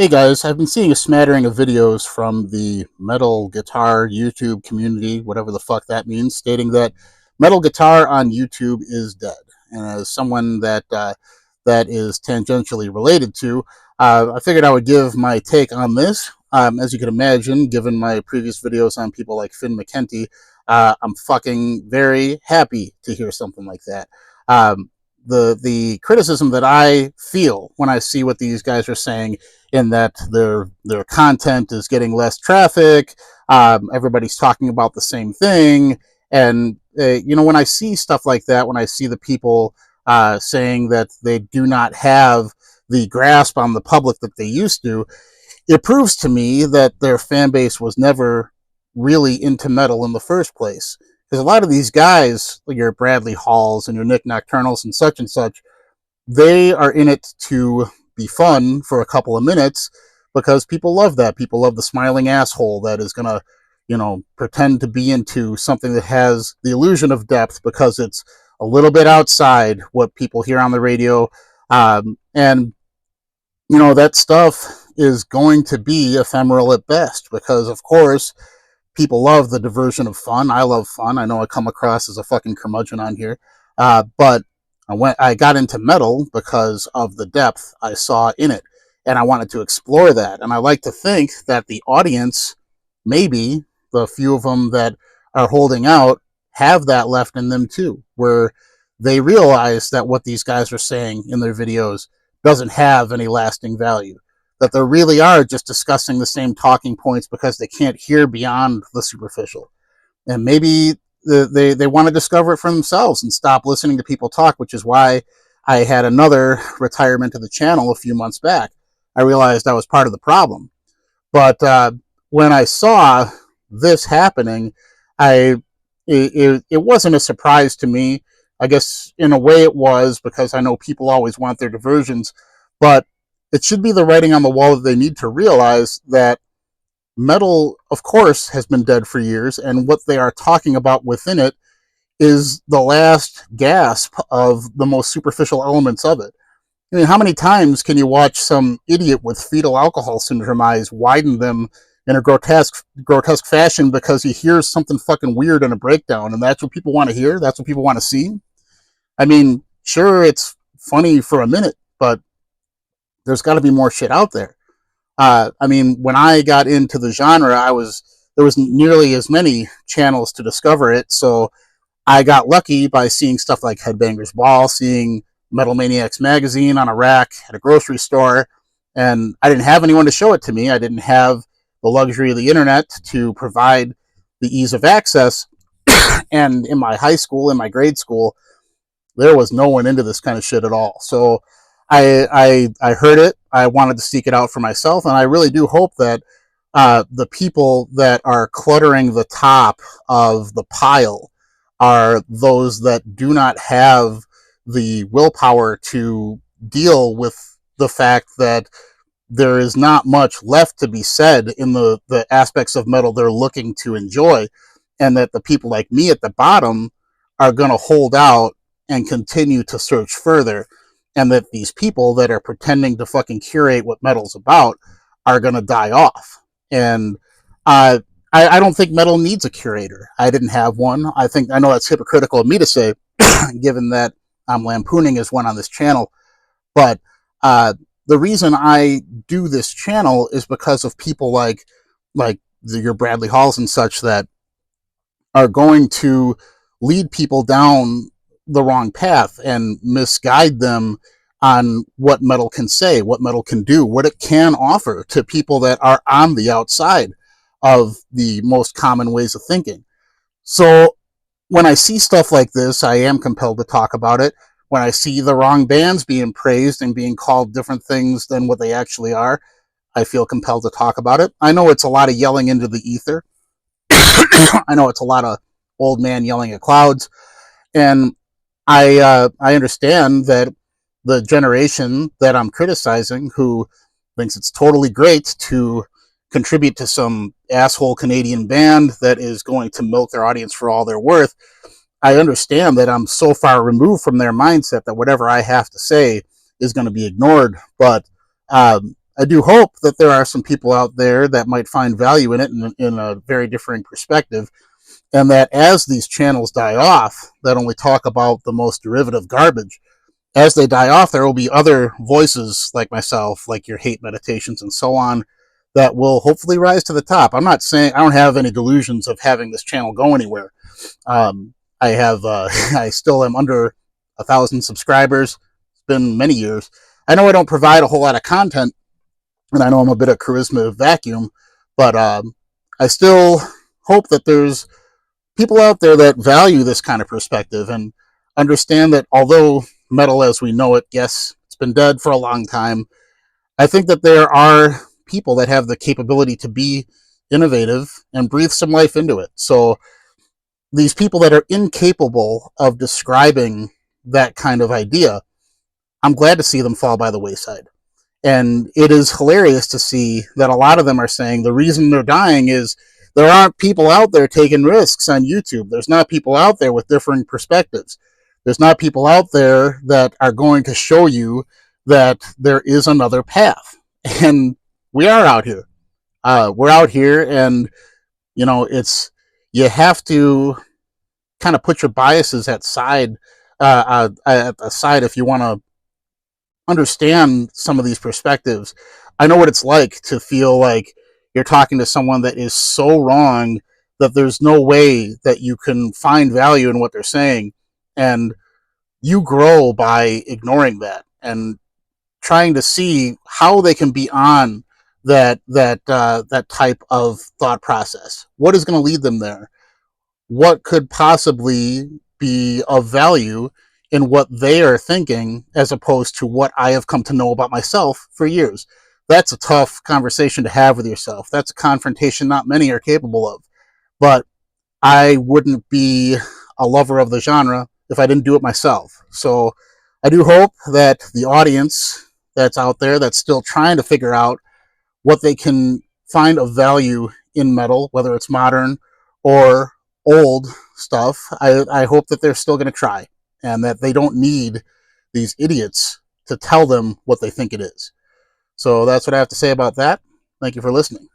Hey guys, I've been seeing a smattering of videos from the metal guitar YouTube community, whatever the fuck that means, stating that metal guitar on YouTube is dead. And as someone that is tangentially related to, I figured I would give my take on this. As you can imagine, given my previous videos on people like Finn McKenty, I'm fucking very happy to hear something like that. The criticism that I feel when I see what these guys are saying, in that their content is getting less traffic, everybody's talking about the same thing, and when I see stuff like that, when I see the people saying that they do not have the grasp on the public that they used to, it proves to me that their fan base was never really into metal in the first place. Because a lot of these guys, like your Bradley Halls and your Nick Nocturnals and such, they are in it to be fun for a couple of minutes because people love that. People love the smiling asshole that is going to, pretend to be into something that has the illusion of depth because it's a little bit outside what people hear on the radio. And that stuff is going to be ephemeral at best because, of course, people love the diversion of fun. I love fun. I know I come across as a fucking curmudgeon on here, but I got into metal because of the depth I saw in it, and I wanted to explore that. And I like to think that the audience, maybe the few of them that are holding out, have that left in them too, where they realize that what these guys are saying in their videos doesn't have any lasting value, that they really are just discussing the same talking points because they can't hear beyond the superficial. And maybe they want to discover it for themselves and stop listening to people talk, which is why I had another retirement of the channel a few months back. I realized I was part of the problem. But when I saw this happening, it wasn't a surprise to me. I guess in a way it was, because I know people always want their diversions, but it should be the writing on the wall that they need to realize that metal, of course, has been dead for years, and what they are talking about within it is the last gasp of the most superficial elements of it. I mean, how many times can you watch some idiot with fetal alcohol syndrome eyes widen them in a grotesque fashion because he hears something fucking weird in a breakdown, and that's what people want to hear? That's what people want to see? I mean, sure, it's funny for a minute, but there's got to be more shit out there. I mean, when I got into the genre, there was nearly as many channels to discover it, so I got lucky by seeing stuff like Headbangers Ball, seeing Metal Maniacs magazine on a rack at a grocery store, and I didn't have anyone to show it to me. I didn't have the luxury of the internet to provide the ease of access. And in my high school, in my grade school, there was no one into this kind of shit at all. So I heard it. I wanted to seek it out for myself, and I really do hope that the people that are cluttering the top of the pile are those that do not have the willpower to deal with the fact that there is not much left to be said in the aspects of metal they're looking to enjoy, and that the people like me at the bottom are going to hold out and continue to search further, and that these people that are pretending to fucking curate what metal's about are going to die off. And I don't think metal needs a curator. I didn't have one. I know that's hypocritical of me to say, given that I'm lampooning as one on this channel, but the reason I do this channel is because of people like your Bradley Halls and such that are going to lead people down the wrong path and misguide them on what metal can say, what metal can do, what it can offer to people that are on the outside of the most common ways of thinking. So when I see stuff like this, I am compelled to talk about it. When I see the wrong bands being praised and being called different things than what they actually are, I feel compelled to talk about it. I know it's a lot of yelling into the ether. I know it's a lot of old man yelling at clouds. And I understand that the generation that I'm criticizing, who thinks it's totally great to contribute to some asshole Canadian band that is going to milk their audience for all they're worth, I understand that I'm so far removed from their mindset that whatever I have to say is going to be ignored. But I do hope that there are some people out there that might find value in it in a very differing perspective, and that as these channels die off that only talk about the most derivative garbage, as they die off, there will be other voices like myself, like your hate meditations and so on, that will hopefully rise to the top. I'm not saying I don't have any delusions of having this channel go anywhere. I have, I still am under 1,000 subscribers. It's been many years. I know I don't provide a whole lot of content, and I know I'm a bit of charisma vacuum, but I still hope that there's people out there that value this kind of perspective and understand that although metal as we know it, yes, it's been dead for a long time, I think that there are people that have the capability to be innovative and breathe some life into it. So these people that are incapable of describing that kind of idea, I'm glad to see them fall by the wayside. And it is hilarious to see that a lot of them are saying the reason they're dying is there aren't people out there taking risks on YouTube. There's not people out there with differing perspectives. There's not people out there that are going to show you that there is another path. And we are out here. We're out here, and you have to kind of put your biases aside if you want to understand some of these perspectives. I know what it's like to feel like you're talking to someone that is so wrong that there's no way that you can find value in what they're saying, and you grow by ignoring that and trying to see how they can be on that type of thought process. What is going to lead them there? What could possibly be of value in what they are thinking as opposed to what I have come to know about myself for years? That's a tough conversation to have with yourself. That's a confrontation not many are capable of. But I wouldn't be a lover of the genre if I didn't do it myself. So I do hope that the audience that's out there that's still trying to figure out what they can find of value in metal, whether it's modern or old stuff, I hope that they're still going to try and that they don't need these idiots to tell them what they think it is. So that's what I have to say about that. Thank you for listening.